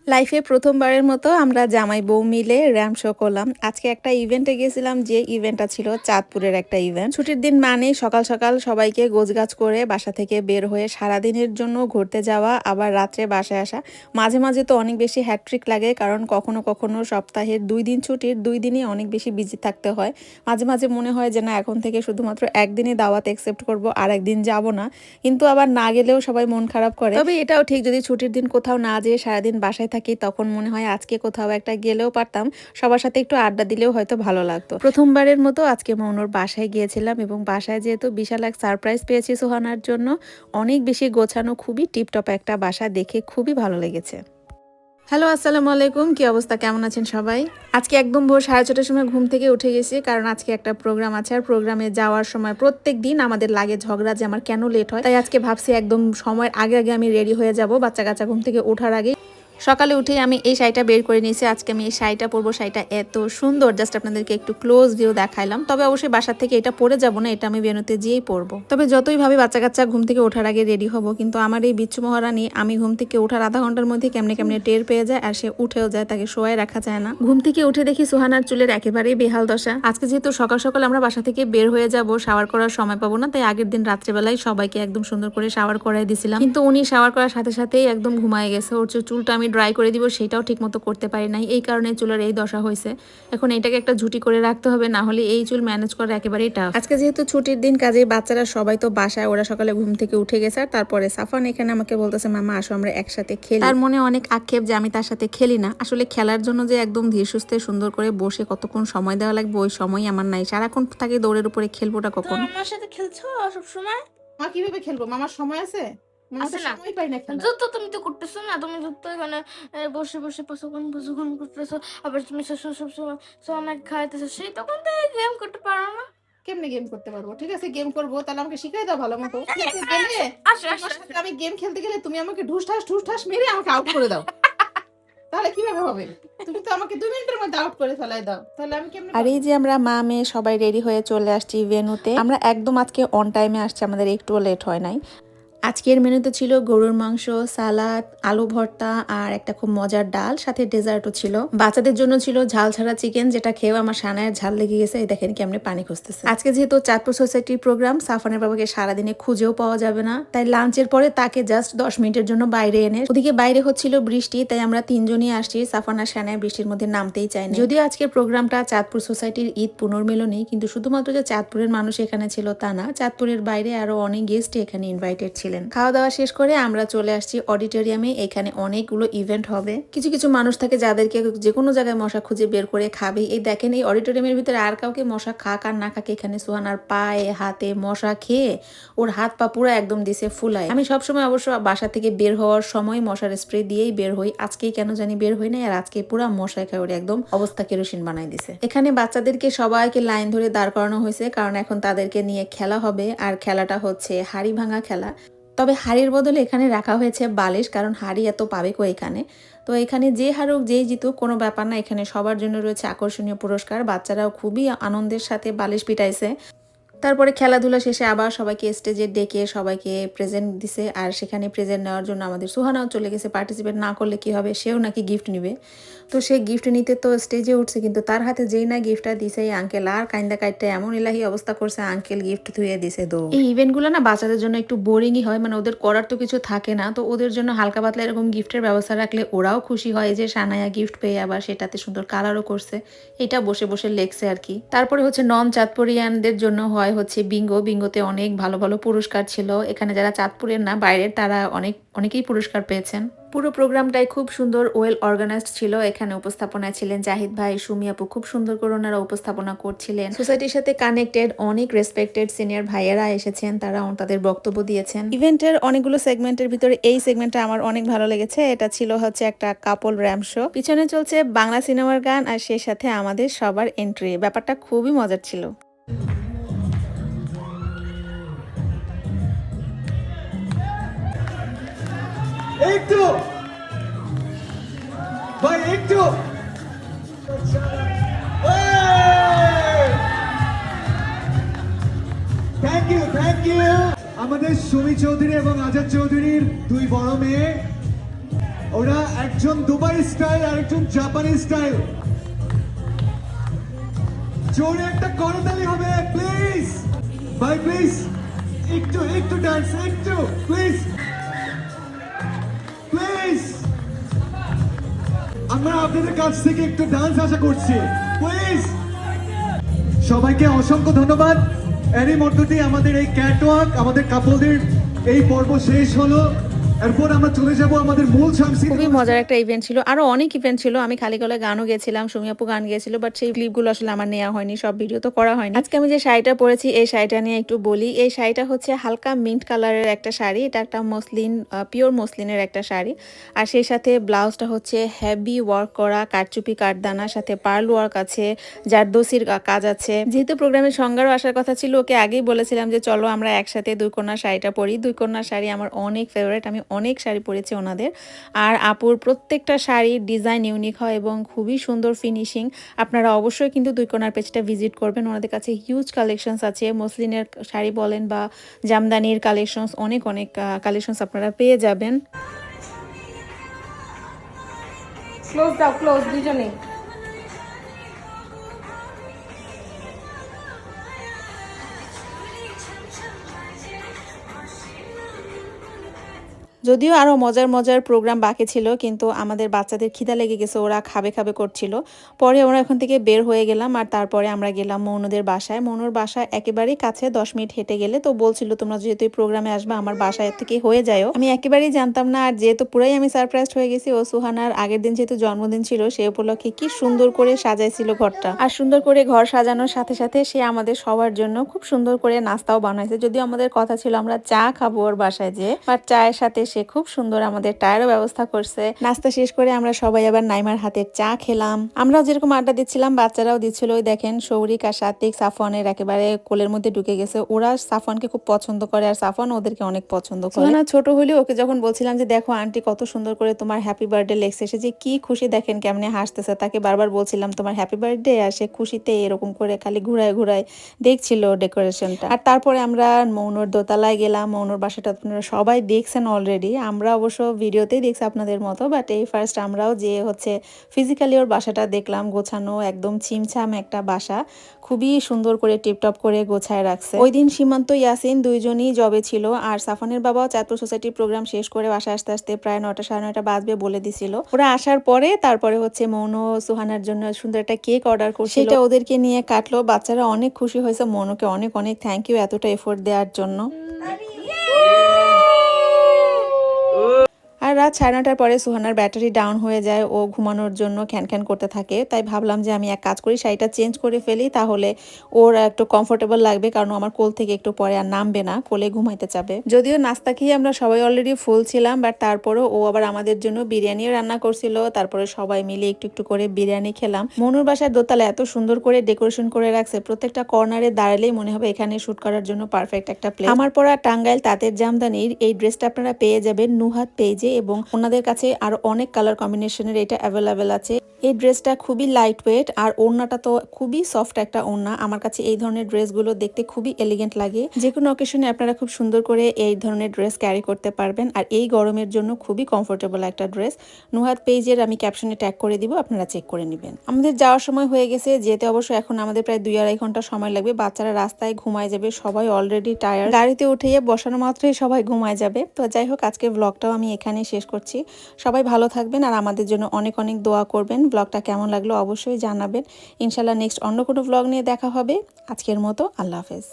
লাইফে প্রথমবারের মতো আমরা জামাই বউ মিলে র্যাম শো করলাম। আজকে একটা ইভেন্টে গেছিলাম, যে ইভেন্টটা ছিল চাঁদপুরের একটা ইভেন্ট। ছুটির দিন মানে সকাল সকাল সবাইকে গোছগাছ করে বাসা থেকে বের হয়ে সারাদিনের জন্য ঘুরতে যাওয়া, আবার রাত্রে বাসায় আসা। মাঝে মাঝে তো অনেক বেশি হ্যাট্রিক লাগে, কারণ কখনো কখনো সপ্তাহের 2 দিন ছুটির 2 দিনই অনেক বেশি বিজি থাকতে হয়। মাঝে মাঝে মনে হয় যে না, এখন থেকে শুধুমাত্র একদিনই দাওয়াত অ্যাকসেপ্ট করব, আর একদিন যাব না। কিন্তু আবার না গেলেও সবাই মন খারাপ করে। তবে এটাও ঠিক, যদি ছুটির দিন কোথাও না যেয়ে সারাদিন বাসায় থাকি, তখন মনে হয় আজকে কোথাও একটা গেলেও পারতাম, সবার সাথে একটু আড্ডা দিলেও হয়তো ভালো লাগতো। প্রথমবারের মতো আজকে মৌনুর বাসায় গিয়েছিলাম, এবং বাসায় যেহেতু বিশাল এক সারপ্রাইজ পেয়েছি সোহানার জন্য। অনেক বেশি গোছানো, খুবই টিপটপ একটা বাসা, দেখে খুবই ভালো লেগেছে। হ্যালো, আসসালামু আলাইকুম। কি অবস্থা, কেমন আছেন সবাই? আজকে একদম ভোর 6:30টার সময় ঘুম থেকে উঠে গেছি, কারণ আজকে একটা প্রোগ্রাম আছে। আর প্রোগ্রামে যাওয়ার সময় প্রত্যেক দিন আমাদের লাগে ঝগড়া যে আমার কেন লেট হয়। তাই আজকে ভাবছি একদম সময়ের আগে আগে আমি রেডি হয়ে যাব, বাচ্চা কাচ্চা ঘুম থেকে ওঠার আগে। সকালে উঠেই আমি এই শাড়িটা বের করে নিয়েছি। আজকে আমি এই শাড়িটা পরবো। শাড়িটা এত সুন্দর, জাস্ট আপনাদেরকে একটু ক্লোজ ভিউ দেখাইলাম। তবে অবশ্যই বাসা থেকে এটা পরে যাব না, এটা আমি বেরোতে যেয়েই পরবো। তবে যতই ভাবে বাচ্চা কাচ্চা ঘুম থেকে ওঠার আগে রেডি হব, কিন্তু আমার এই বিচ্ছু মহারানী আমি ঘুম থেকে ওঠার আধা ঘন্টার মধ্যে কেমনে কেমনে টের পেয়ে যায়, আর সে উঠেও যায়, তাকে শোয়ায় রাখা যায় না। ঘুম থেকে উঠে দেখি সুহানার চুলের একেবারেই বেহাল দশা। আজকে যেহেতু সকাল সকাল আমরা বাসা থেকে বের হয়ে যাব, শাওয়ার করার সময় পাবো না, তাই আগের দিন রাত্রেবেলায় সবাইকে একদম সুন্দর করে শাওয়ার করাই দিছিলাম। কিন্তু উনি শাওয়ার করার সাথে সাথেই একদম ঘুমায় গেছে। ওর চুলটা আমি ড্রাই করে দিব, সেটাও ঠিক মতো করতে পারি নাই, এই কারণে চুলের এই দশা হয়েছে। এখন এটাকে একটা ঝুটি করে রাখতে হবে, না হলে এই চুল ম্যানেজ করা একেবারেই টাফ। আজকে যেহেতু ছুটির দিন, কাজেই বাচ্চারা সবাই তো বাসায়, ওরা সকালে ঘুম থেকে উঠে গেছে। আর তারপরে সাফান এখানে আমাকে বলতেছে, মামা আসো আমরা একসাথে খেলি। তার মনে অনেক আক্ষেপ যে আমি তার সাথে খেলি না। আসলে খেলার জন্য যে একদম ধীর সুস্থে সুন্দর করে বসে কতক্ষণ সময় দেওয়া লাগবে, ওই সময় আমার নাই। সারাক্ষণ থাকে দৌড়ের উপরে, খেলবোটা কখন? আমার সাথে খেলছো সবসময়? মা কিভাবে খেলবো, মামার সময় আছে? আছে না, সময় পাই না খেলার। যত তুমি তো করতেছো না, তুমি যত এখানে বসে বসে পশুক্ষণ করতেছো, আবার তুমি সবসময় অনেক খাইতেছো, সেই তখন তো গেম করতে পারো না। কেমনে গেম করতে পারবো? ঠিক আছে, গেম করবো, তাহলে আমাকে শিখাই দাও ভালো মতো। গেলে আসো আসো তোমার সাথে আমি গেম খেলতে গেলে তুমি আমাকে ঢুস ঠাস মেরে আমাকে আউট করে দাও। তাহলে কিভাবে হবে? তুমি তো আমাকে 2 মিনিটের মধ্যে আউট করে ফেলাই দাও, তাহলে আমি কেমনে? আর এই যে আমরা মা মেয়ে সবাই রেডি হয়ে চলে আসছি ভেন্যুতে। আমরা একদম আজকে অন টাইমে আসছি, আমাদের একটুও লেট হয় নাই। আজকের মেনুতে ছিল গরুর মাংস, সালাদ, আলু ভর্তা, আর একটা খুব মজার ডাল, সাথে ডেজার্টও ছিল। বাচ্চাদের জন্য ছিল ঝাল ছাড়া চিকেন, যেটা খেয়েও আমার সানায়ের ঝাল লেগে গেছে। এই দেখেন কেমনে পানি খুঁজতেছে। আজকে যেহেতু চাঁদপুর সোসাইটির প্রোগ্রাম, সাফানের বাবাকে সারাদিনে খুঁজেও পাওয়া যাবে না, তাই লাঞ্চের পরে তাকে জাস্ট 10 মিনিটের জন্য বাইরে এনে, ওদিকে বাইরে হচ্ছিল বৃষ্টি, তাই আমরা তিনজনই আসছি। সাফান আর সানায় বৃষ্টির মধ্যে নামতেই চায়নি। যদিও আজকের প্রোগ্রামটা চাঁদপুর সোসাইটির ঈদ পুনর্মিলনী, কিন্তু শুধুমাত্র যে চাঁদপুরের মানুষ এখানে ছিল তা না, চাঁদপুরের বাইরে আরো অনেক গেস্ট এখানে ইনভাইটেড ছিলেন। খাওয়া দাওয়া শেষ করে আমরা চলে আসছি অডিটোরিয়ামে। এখানে অনেকগুলো ইভেন্ট হবে। কিছু কিছু মানুষ থাকে যাদেরকে যে কোনো জায়গায় মশা খুঁজে বের করে খাবে। এই দেখেন, এই অডিটোরিয়ামের ভিতরে আর কাউকে মশা খাক আর না খাক, এখানে সোহানার পায়ে হাতে মশা খেয়ে ওর হাত পা পুরো একদম দিছে ফুলায়। আমি সবসময় অবশ্য বাসা থেকে বের হওয়ার সময় মশার স্প্রে দিয়েই বের হই। আজকেই কেন জানি বের হই না, আর আজকে পুরো মশায় খায় ওর একদম অবস্থা কেরোসিন বানাই দিছে। এখানে বাচ্চাদেরকে সবাইকে লাইন ধরে দাঁড় করানো হয়েছে, কারণ এখন তাদেরকে নিয়ে খেলা হবে। আর খেলাটা হচ্ছে হাড়ি ভাঙা খেলা। তবে হাড়ির বদলে এখানে রাখা হয়েছে বালিশ, কারণ হাড়ি এত পাবে কো এখানে। তো এখানে যে হারুক যেই জিতুক কোনো ব্যাপার না, এখানে সবার জন্য রয়েছে আকর্ষণীয় পুরস্কার। বাচ্চারাও খুবই আনন্দের সাথে বালিশ পিটাইছে। তারপরে খেলাধুলা শেষে আবার সবাইকে স্টেজে ডেকে সবাইকে প্রেজেন্ট দিছে। আর সেখানে প্রেজেন্ট নেওয়ার জন্য আমাদের সুহানাও চলে গেছে। পার্টিসিপেট না করলে কি হবে, সেও নাকি গিফট নিবে। তো সে গিফট নিতে তো স্টেজে উঠছে, কিন্তু তার হাতে যেই না গিফটটা দিছে এই আঙ্কেল, আর কাইন্দা কাইটটা এমন ইলাহি অবস্থা করছে, আঙ্কেল গিফট ধুয়ে দিছে। তো এই ইভেন্টগুলো না বাচ্চাদের জন্য একটু বোরিংই হয়, মানে ওদের করার তো কিছু থাকে না। তো ওদের জন্য হালকা পাতলা এরকম গিফটের ব্যবস্থা রাখলে ওরাও খুশি হয়, যে সানায়া গিফট পেয়ে আবার সেটাতে সুন্দর কালারও করছে, এটা বসে বসে লেখছে আর কি। তারপরে হচ্ছে নন চাঁদপুরিয়ানদের জন্য হয় হচ্ছে বিঙ্গো। বিঙ্গোতে অনেক ভালো ভালো পুরস্কার ছিল। এখানে যারা চাঁদপুরের না, বাইরের, তারা অনেকেই পুরস্কার পেয়েছেন। পুরো প্রোগ্রামটাই খুব সুন্দর, ওয়েল অর্গানাইজড ছিল। এখানে উপস্থাপনায় ছিলেন জাহিদ ভাই, সুমি আপু, খুব সুন্দর করে ওনারা উপস্থাপনা করছিলেন। সোসাইটির সাথে কানেক্টেড অনেক রেসপেক্টেড সিনিয়র ভাইয়েরা এসেছেন, তারা তাদের বক্তব্য দিয়েছেন। ইভেন্টের অনেকগুলো সেগমেন্টের ভিতরে এই সেগমেন্টটা আমার অনেক ভালো লেগেছে। এটা ছিল হচ্ছে একটা কাপল র্যাম শো। পিছনে চলছে বাংলা সিনেমার গান, আর সেই সাথে আমাদের সবার এন্ট্রি। ব্যাপারটা খুবই মজার ছিল। একটু ভাই, একটু থ্যাংক ইউ আমাদের সুমি চৌধুরী এবং আজাদ চৌধুরীর দুই বড় মেয়ে। ওরা একজন দুবাই স্টাইল আর একজন জাপানি স্টাইল। জোরে একটা করতালি হবে প্লিজ। ভাই প্লিজ একটু একটু ডান্স, একটু প্লিজ প্লিজ। আমরা আপনাদের কাছ থেকে একটু ডান্স আশা করছি প্লিজ। সবাইকে অসংখ্য ধন্যবাদ। এরই মধ্য দিয়ে আমাদের এই ক্যাটওয়াক, আমাদের কাপলদের এই পর্ব শেষ হলো। এরপর আমরা চলে যাব আমাদের মূল সাংস্কৃতিক। খুবই মজার একটা ইভেন্ট ছিল, আরো অনেক ইভেন্ট ছিল। আমি খালি গলায় গানও গেছিলাম, সুমি আপু গান গেছিল, বাট সেই ক্লিপগুলো আসলে আমার নেওয়া হয়নি, সব ভিডিও তো করা হয়নি। আজকে আমি যে শাড়িটা পরেছি এই শাড়িটা নিয়ে একটু বলি। এই শাড়িটা হচ্ছে হালকা মিন্ট কালারের একটা শাড়ি, এটা একটা মসলিন, পিওর মসলিনের একটা শাড়ি। আর সেই সাথে ব্লাউজটা হচ্ছে হেভি ওয়ার্ক করা, কারচুপি কাঠদানার সাথে পার্ল ওয়ার্ক আছে, জারদোসির কাজ আছে। যেহেতু প্রোগ্রামের সংজ্ঞারও আসার কথা ছিল, ওকে আগেই বলেছিলাম যে চলো আমরা একসাথে দুই কন্যা শাড়িটা পরি। দুই কন্যা শাড়ি আমার অনেক ফেভারিট, আমি অনেক শাড়ি পরেছি ওনাদের। আর আপুর প্রত্যেকটা শাড়ির ডিজাইন ইউনিক হয় এবং খুবই সুন্দর ফিনিশিং। আপনারা অবশ্যই কিন্তু দুই কন্যার পেজটা ভিজিট করবেন, ওনাদের কাছে হিউজ কালেকশনস আছে। মসলিনের শাড়ি বলেন বা জামদানির কালেকশনস, অনেক অনেক কালেকশনস আপনারা পেয়ে যাবেন। ক্লোজ দাও, ক্লোজ দুজনে। যদিও আরও মজার মজার প্রোগ্রাম বাকি ছিল, কিন্তু আমাদের বাচ্চাদের খিদা লেগে গেছে, ওরা খাবে খাবে করছিল। পরে ওরা ওখান থেকে বের হয়ে গেলাম, আর তারপরে আমরা গেলাম মৌনদের বাসায়। মৌনুর বাসায় একেবারেই কাছে, 10 মিনিট হেঁটে গেলে। তো বলছিল তোমরা যেহেতু এই প্রোগ্রামে আসবে আমার বাসায় থেকে হয়ে যায়ও। আমি একেবারেই জানতাম না, আর যেহেতু পুরাই আমি সারপ্রাইজড হয়ে গেছি। ও সুহানার আগের দিন যেহেতু জন্মদিন ছিল, সে উপলক্ষে কি সুন্দর করে সাজাইছিল ঘরটা। আর সুন্দর করে ঘর সাজানোর সাথে সাথে সে আমাদের সবার জন্য খুব সুন্দর করে নাস্তাও বানাইছে। যদিও আমাদের কথা ছিল আমরা চা খাবো ওর বাসায়, যে বাট চায়ের সাথে সে খুব সুন্দর আমাদের টায়ারও ব্যবস্থা করছে। নাস্তা শেষ করে আমরা সবাই আবার নাইমার হাতের চা খেলাম। আমরাও যেরকম আড্ডা দিচ্ছিলাম বাচ্চারাও দিচ্ছিল। ওই দেখেন শৌরিক আর সাত্বিক সাফওয়ানের একেবারে কোলের মধ্যে ঢুকে গেছে। ওরা সাফওয়ানকে খুব পছন্দ করে আর সাফওয়ান ওদেরকে অনেক পছন্দ করে। না ছোট হলেও ওকে যখন বলছিলাম যে দেখো আন্টি কত সুন্দর করে তোমার হ্যাপি বার্থডে লেখছে, সে যে কি খুশি দেখেন কেমনে হাসতেছে। তাকে বারবার বলছিলাম তোমার হ্যাপি বার্থডে, আর সে খুশিতে এরকম করে খালি ঘুরায় ঘুরায় দেখছিল ডেকোরেশনটা। আর তারপরে আমরা মৌনুর দোতলায় গেলাম। মৌনুর বাসাটা আপনারা সবাই দেখছেন অলরেডি, আমরা অবশ্য ভিডিওতেই দেখছি আপনাদের মতো, বাট এই ফার্স্ট আমরাও যে হচ্ছে ফিজিক্যালি ওর বাসাটা দেখলাম। গোছানো একদম ছিমছাম একটা বাসা, খুবই সুন্দর করে টিপটপ করে গোছায় রাখছে। ওই দিন সীমান্ত ইয়াসিন দুইজনই জবে ছিল, আর সাফনের বাবাও চাঁদপুর সোসাইটির প্রোগ্রাম শেষ করে বাসায় আসতে আসতে প্রায় 9টা সাড়ে 9টা বাজবে বলে দিছিল। ওরা আসার পরে তারপরে হচ্ছে মৌন সুহানার জন্য সুন্দর একটা কেক অর্ডার করছিল, সেটা ওদেরকে নিয়ে কাটলো। বাচ্চারা অনেক খুশি হয়েছে। মৌনকে অনেক অনেক থ্যাংক ইউ এতটা এফোর্ট দেওয়ার জন্য। আর রাত 9:30টার পরে সুহানার ব্যাটারি ডাউন হয়ে যায়, ও ঘুমানোর জন্য খ্যান করতে থাকে। তাই ভাবলাম যে আমি এক কাজ করি, শাড়িটা চেঞ্জ করে ফেলি, তাহলে ওর একটু কমফোর্টেবল লাগবে, কারণ আমার কোল থেকে একটু পরে আর নামবে না, কোলে ঘুমাইতে যাবে। যদিও নাস্তা খেয়ে আমরা সবাই অলরেডি ফুল ছিলাম, বাট তারপরেও ও আবার আমাদের জন্য বিরিয়ানিও রান্না করছিল। তারপরে সবাই মিলে একটু একটু করে বিরিয়ানি খেলাম। মনুর বাসার দোতলা এত সুন্দর করে ডেকোরেশন করে রাখছে, প্রত্যেকটা কর্নারে দাঁড়ালেই মনে হবে এখানে শুট করার জন্য পারফেক্ট একটা প্লেস। আমার পরা টাঙ্গাইল তাঁতের জামদানির এই ড্রেসটা আপনারা পেয়ে যাবেন নুহাত পেজে, এবং ওনাদের কাছে আরো অনেক কালার কম্বিনেশনের এটা অ্যাভেলেবেল আছে। এই ড্রেসটা খুবই লাইট ওয়েট, আর ওড়নাটা তো খুবই সফট একটা ওড়না। আমার কাছে এই ধরনের ড্রেসগুলো দেখতে খুবই এলিগেন্ট লাগে। যে কোনো অকেশনে আপনারা খুব সুন্দর করে এই ধরনের ড্রেস ক্যারি করতে পারবেন, আর এই গরমের জন্য খুবই কমফোর্টেবল একটা ড্রেস। নুহাত পেজের আমি ক্যাপশনে ট্যাগ করে দিব, আপনারা চেক করে নেবেন। আমাদের যাওয়ার সময় হয়ে গেছে, যেতে অবশ্য এখন আমাদের প্রায় 2-2.5 ঘন্টা সময় লাগবে। বাচ্চারা রাস্তায় ঘুমায় যাবে, সবাই অলরেডি টায়ার্ড। গাড়িতে উঠে বসানো মাত্রই সবাই ঘুমায় যাবে। তো যাই হোক, আজকের ব্লগটাও আমি এখানেই শেষ করছি। সবাই ভালো থাকবেন আর আমাদের জন্য অনেক অনেক দোয়া করবেন। ব্লগটা কেমন লাগলো অবশ্যই জানাবেন। ইনশাল্লাহ নেক্সট অন্য কোনো ব্লগ নিয়ে দেখা হবে। আজকের মতো আল্লাহ হাফেজ।